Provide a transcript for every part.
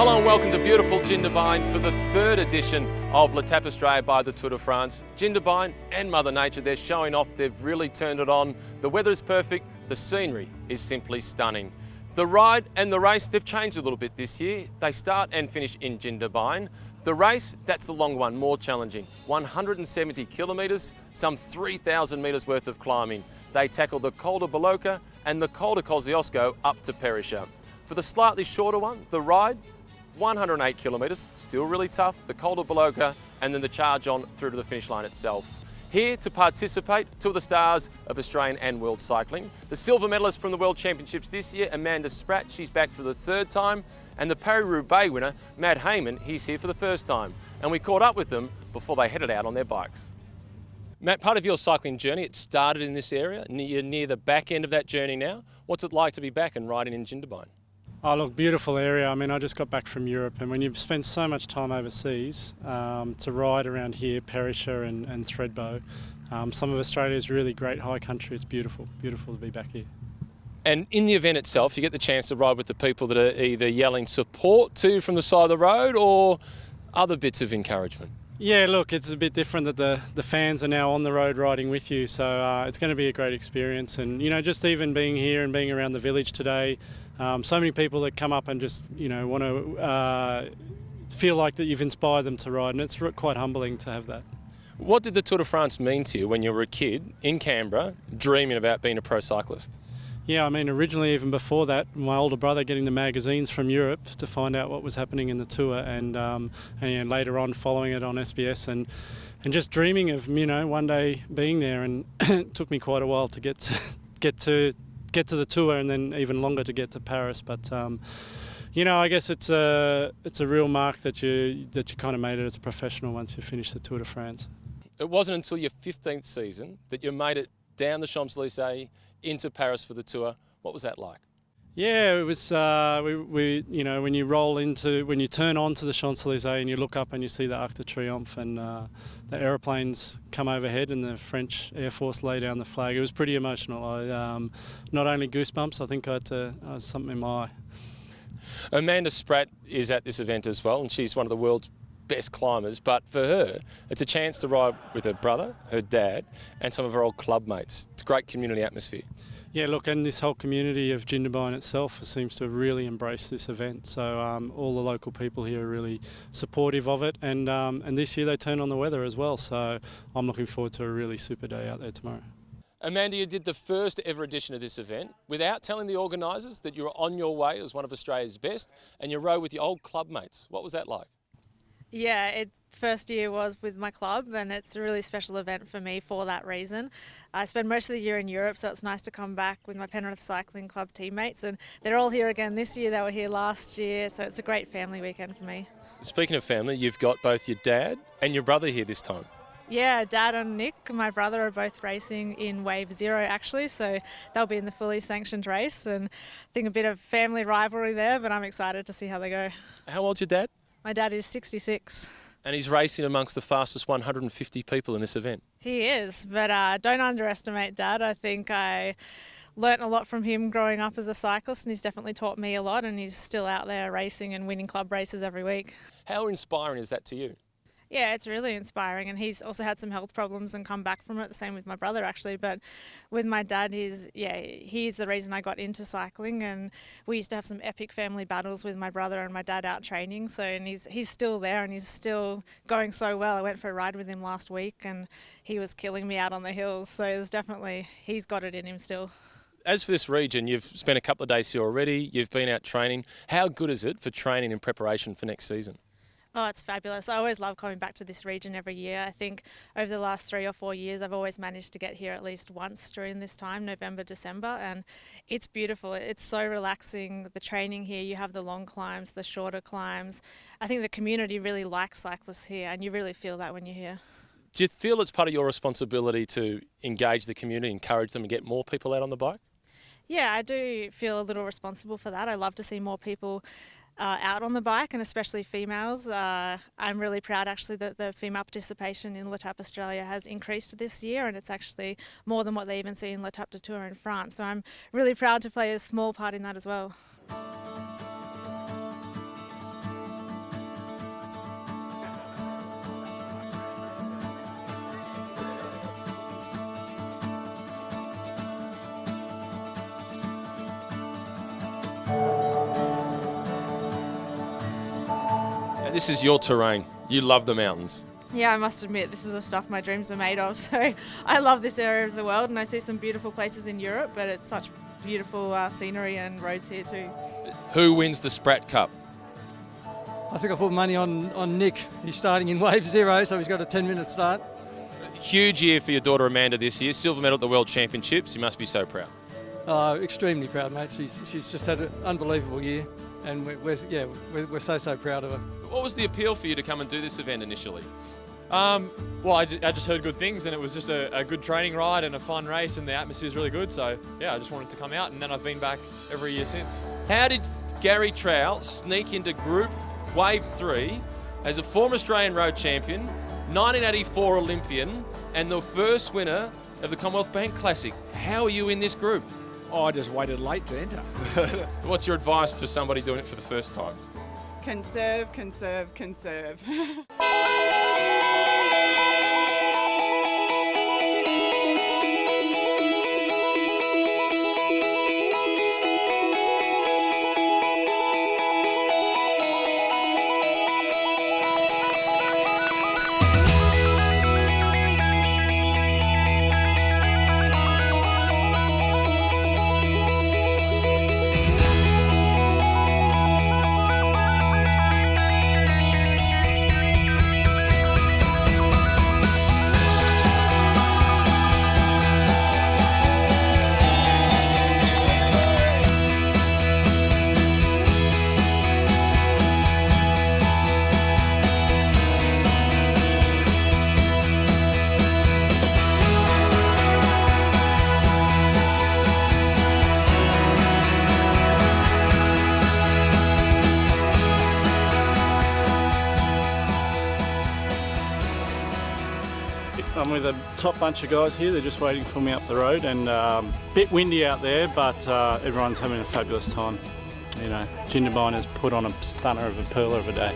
Hello and welcome to beautiful Jindabyne for the third edition of L'Etape Australia by the Tour de France. Jindabyne and Mother Nature, they're showing off, they've really turned it on. The weather is perfect, the scenery is simply stunning. The ride and the race, they've changed a little bit this year. They start and finish in Jindabyne. The race, that's the long one, more challenging. 170 kilometres, some 3,000 metres worth of climbing. They tackle the Col de Boloca and the Col de Kosciuszko up to Perisher. For the slightly shorter one, the ride, 108 kilometres, still really tough, the Col de Boloca, and then the charge on through to the finish line itself. Here to participate, two of the stars of Australian and world cycling. The silver medalist from the World Championships this year, Amanda Spratt, she's back for the third time, and the Paris-Roubaix winner, Matt Heyman, he's here for the first time. And we caught up with them before they headed out on their bikes. Matt, part of your cycling journey, it started in this area, you're near the back end of that journey now. What's it like to be back and riding in Jindabyne? Oh look, beautiful area. I mean, I just got back from Europe, and when you've spent so much time overseas, to ride around here, Perisher and Thredbo, some of Australia's really great high country. It's beautiful, beautiful to be back here. And in the event itself, you get the chance to ride with the people that are either yelling support to you from the side of the road or other bits of encouragement. Yeah, look, it's a bit different that the fans are now on the road riding with you, so it's going to be a great experience. And, you know, just even being here and being around the village today, so many people that come up and just, you know, want to feel like that you've inspired them to ride, and it's quite humbling to have that. What did the Tour de France mean to you when you were a kid in Canberra dreaming about being a pro cyclist? Yeah, I mean, originally, even before that, my older brother getting the magazines from Europe to find out what was happening in the Tour, and later on following it on SBS, and just dreaming of, you know, one day being there. And it took me quite a while to get to the Tour, and then even longer to get to Paris. But you know, I guess it's a real mark that you kind of made it as a professional once you finish the Tour de France. It wasn't until your 15th season that you made it down the Champs-Élysées into Paris for the Tour. What was that like? Yeah, it was, we you know, when you turn onto the Champs-Élysées and you look up and you see the Arc de Triomphe, and the aeroplanes come overhead and the French Air Force lay down the flag, it was pretty emotional. Not only goosebumps, I think I had something in my eye. Amanda Spratt is at this event as well, and she's one of the world's best climbers, but for her, it's a chance to ride with her brother, her dad, and some of her old club mates. It's a great community atmosphere. Yeah, look, and this whole community of Jindabyne itself seems to have really embraced this event. So all the local people here are really supportive of it, and this year they turned on the weather as well. So I'm looking forward to a really super day out there tomorrow. Amanda, you did the first ever edition of this event without telling the organisers that you were on your way as one of Australia's best, and you rode with your old club mates. What was that like? Yeah, first year was with my club, and it's a really special event for me for that reason. I spend most of the year in Europe, so it's nice to come back with my Penrith Cycling Club teammates, and they're all here again this year. They were here last year, so it's a great family weekend for me. Speaking of family, you've got both your dad and your brother here this time. Yeah, Dad and Nick, my brother, are both racing in Wave 0 actually, so they'll be in the fully sanctioned race, and I think a bit of family rivalry there, but I'm excited to see how they go. How old's your dad? My dad is 66. And he's racing amongst the fastest 150 people in this event. He is, but don't underestimate Dad. I think I learnt a lot from him growing up as a cyclist, and he's definitely taught me a lot, and he's still out there racing and winning club races every week. How inspiring is that to you? Yeah, it's really inspiring, and he's also had some health problems and come back from it. The same with my brother, actually. But with my dad, he's the reason I got into cycling, and we used to have some epic family battles with my brother and my dad out training. So, and he's still there, and he's still going so well. I went for a ride with him last week, and he was killing me out on the hills. So there's definitely, he's got it in him still. As for this region, you've spent a couple of days here already. You've been out training. How good is it for training in preparation for next season? Oh, it's fabulous. I always love coming back to this region every year. I think over the last 3 or 4 years, I've always managed to get here at least once during this time, November, December, and it's beautiful. It's so relaxing. The training here, you have the long climbs, the shorter climbs. I think the community really likes cyclists here, and you really feel that when you're here. Do you feel it's part of your responsibility to engage the community, encourage them to get more people out on the bike? Yeah, I do feel a little responsible for that. I love to see more people out on the bike, and especially females. I'm really proud actually that the female participation in L'Etape Australia has increased this year, and it's actually more than what they even see in L'Etape de Tour in France. So I'm really proud to play a small part in that as well. And this is your terrain. You love the mountains. Yeah, I must admit, this is the stuff my dreams are made of. So I love this area of the world, and I see some beautiful places in Europe, but it's such beautiful scenery and roads here too. Who wins the Sprat Cup? I think I put money on Nick. He's starting in wave 0, so he's got a 10-minute start. Huge year for your daughter Amanda this year. Silver medal at the World Championships. You must be so proud. Extremely proud, mate. She's just had an unbelievable year, and we're so proud of her. What was the appeal for you to come and do this event initially? Well, I just heard good things, and it was just a good training ride and a fun race, and the atmosphere is really good. So yeah, I just wanted to come out, and then I've been back every year since. How did Gary Trowell sneak into Group Wave 3 as a former Australian road champion, 1984 Olympian, and the first winner of the Commonwealth Bank Classic? How are you in this group? Oh, I just waited late to enter. What's your advice for somebody doing it for the first time? Conserve, conserve, conserve. I'm with a top bunch of guys here. They're just waiting for me up the road, and a bit windy out there, but everyone's having a fabulous time. You know, Jindabyne has put on a stunner of a pearler of a day.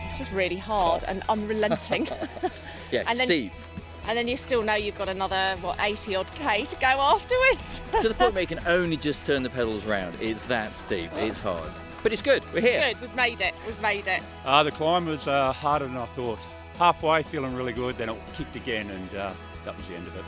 It's just really hard and unrelenting. Yeah, And then- steep. And then you still know you've got another, 80 odd K to go afterwards. To the point where you can only just turn the pedals round. It's that steep. It's hard. But it's good. We're here. It's good, we've made it, we've made it. The climb was harder than I thought. Halfway, feeling really good, then it kicked again, and that was the end of it.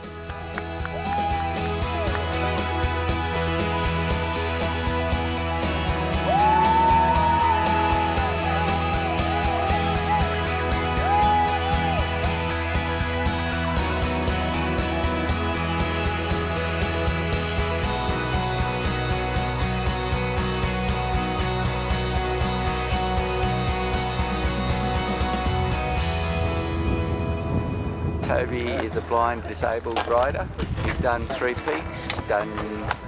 Toby is a blind disabled rider. He's done 3 peaks, done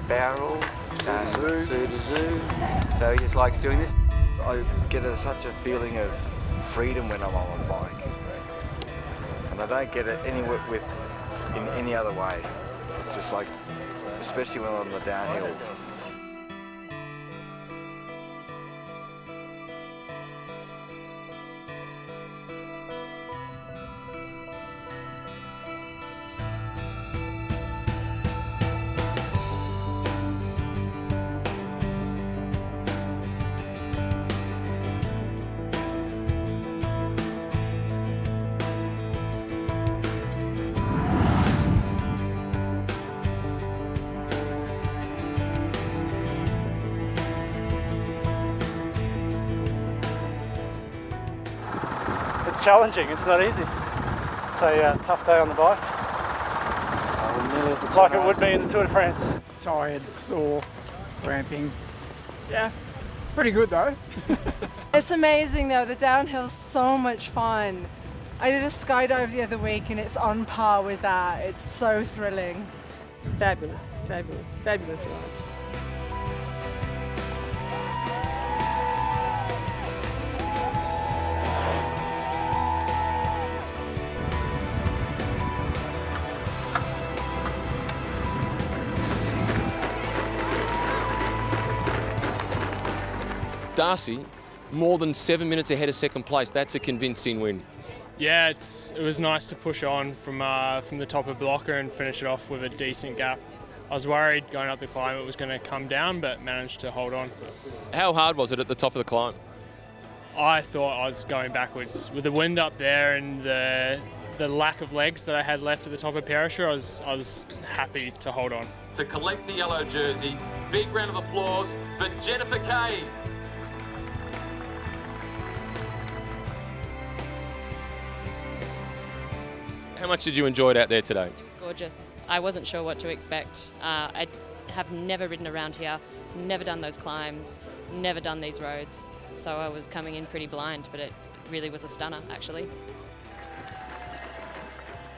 barrel, done zoo to zoo. So he just likes doing this. I get such a feeling of freedom when I'm on a bike. And I don't get it anywhere in any other way. It's just like, especially when I'm on the downhills. challenging, it's not easy. It's a tough day on the bike. Like it would be in the Tour de France. Tired, sore, cramping. Yeah, pretty good though. It's amazing though, the downhill's so much fun. I did a skydive the other week and it's on par with that. It's so thrilling. Fabulous, fabulous, fabulous ride. Darcy, more than 7 minutes ahead of second place. That's a convincing win. Yeah, it was nice to push on from the top of Blocker and finish it off with a decent gap. I was worried going up the climb it was going to come down, but managed to hold on. How hard was it at the top of the climb? I thought I was going backwards. With the wind up there and the lack of legs that I had left at the top of Perisher, I was happy to hold on. To collect the yellow jersey, big round of applause for Jennifer Kay. How much did you enjoy it out there today? It was gorgeous. I wasn't sure what to expect. I have never ridden around here, never done those climbs, never done these roads. So I was coming in pretty blind, but it really was a stunner, actually.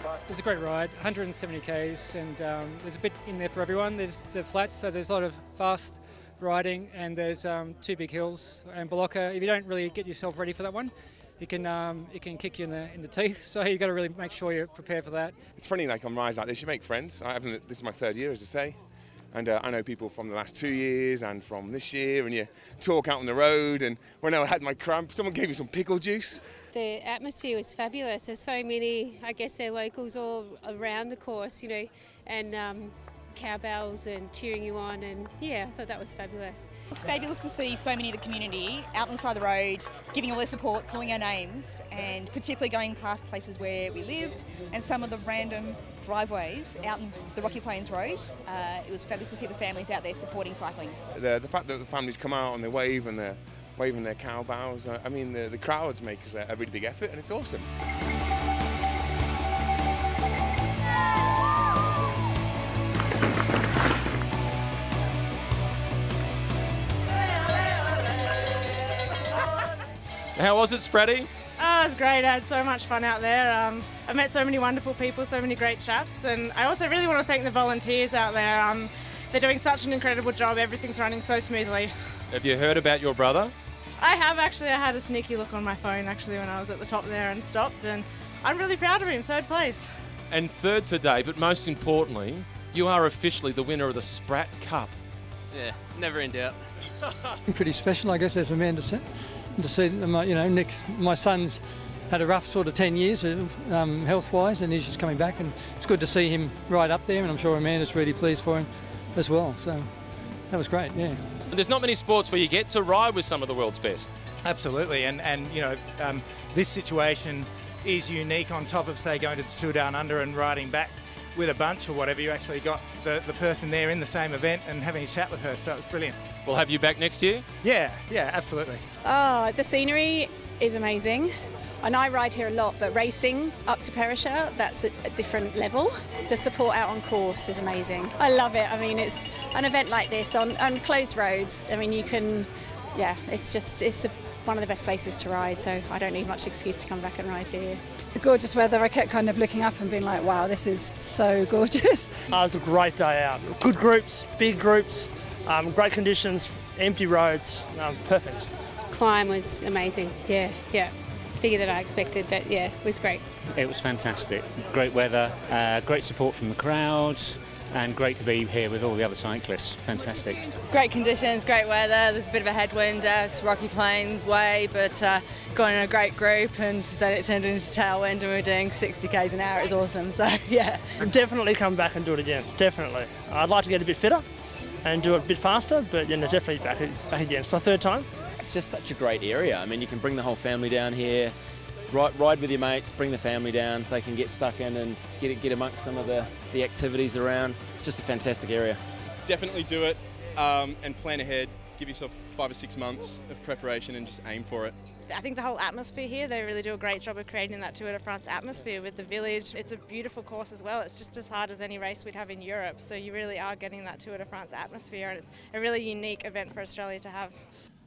It was a great ride, 170 Ks, and there's a bit in there for everyone. There's the flats, so there's a lot of fast riding, and there's 2 big hills. And Blocker, if you don't really get yourself ready for that one, it can kick you in the teeth. So you've got to really make sure you're prepared for that. It's funny, like on rides like this, you make friends. This is my 3rd year, as I say. And I know people from the last 2 years and from this year, and you talk out on the road. And when I had my cramp, someone gave me some pickle juice. The atmosphere was fabulous. There's so many, I guess they're locals all around the course, you know, and cowbells and cheering you on, and yeah, I thought that was fabulous. It's fabulous to see so many of the community out on the side of the road, giving all their support, calling our names, and particularly going past places where we lived and some of the random driveways out in the Rocky Plains Road. It was fabulous to see the families out there supporting cycling. The fact that the families come out and they wave and they're waving their cowbells, I mean, the crowds make a really big effort, and it's awesome. How was it, Spratty? Oh, it was great. I had so much fun out there. I met so many wonderful people, so many great chats, and I also really want to thank the volunteers out there. They're doing such an incredible job. Everything's running so smoothly. Have you heard about your brother? I have actually. I had a sneaky look on my phone actually when I was at the top there and stopped, and I'm really proud of him. 3rd place. And 3rd today, but most importantly, you are officially the winner of the Sprat Cup. Yeah, never in doubt. Pretty special, I guess, as Amanda said. To see, Nick, my son's had a rough sort of 10 years health-wise, and he's just coming back, and it's good to see him right up there, and I'm sure Amanda's really pleased for him as well. So that was great, yeah. And there's not many sports where you get to ride with some of the world's best. Absolutely, and this situation is unique on top of, say, going to the Tour Down Under and riding back with a bunch or whatever. You actually got the person there in the same event and having a chat with her, so it was brilliant. We'll have you back next year? Yeah, absolutely. Oh, the scenery is amazing. And I ride here a lot, but racing up to Perisher, that's a different level. The support out on course is amazing. I love it. I mean, it's an event like this on closed roads. I mean, you can, it's one of the best places to ride, so I don't need much excuse to come back and ride here. The gorgeous weather, I kept kind of looking up and being like, wow, this is so gorgeous. It was a great day out. Good groups, big groups, great conditions, empty roads, perfect. Climb was amazing, yeah. Bigger than I expected, but yeah, it was great. It was fantastic. Great weather, great support from the crowd, and great to be here with all the other cyclists. Fantastic. Great conditions, great weather. There's a bit of a headwind, it's Rocky Plains way, but got in a great group, and then it turned into tailwind, and we were doing 60 k's an hour. It was awesome, so yeah. Definitely come back and do it again, definitely. I'd like to get a bit fitter and do it a bit faster, but definitely back again. It's my 3rd time. It's just such a great area. I mean, you can bring the whole family down here, ride with your mates, bring the family down. They can get stuck in and get amongst some of the activities around. It's just a fantastic area. Definitely do it and plan ahead. give yourself 5 or 6 months of preparation and just aim for it. I think the whole atmosphere here, they really do a great job of creating that Tour de France atmosphere with the village. It's a beautiful course as well. It's just as hard as any race we'd have in Europe. So you really are getting that Tour de France atmosphere, and it's a really unique event for Australia to have.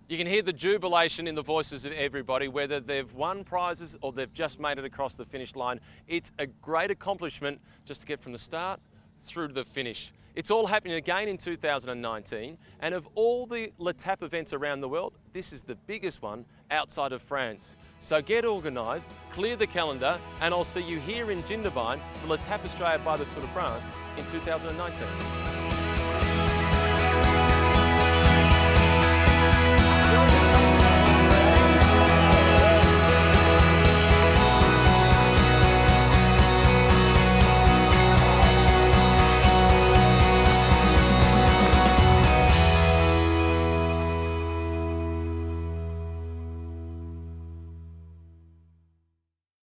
You can hear the jubilation in the voices of everybody, whether they've won prizes or they've just made it across the finish line. It's a great accomplishment just to get from the start through to the finish. It's all happening again in 2019, and of all the L'Etape events around the world, this is the biggest one outside of France. So get organised, clear the calendar, and I'll see you here in Jindabyne for L'Etape Australia by the Tour de France in 2019.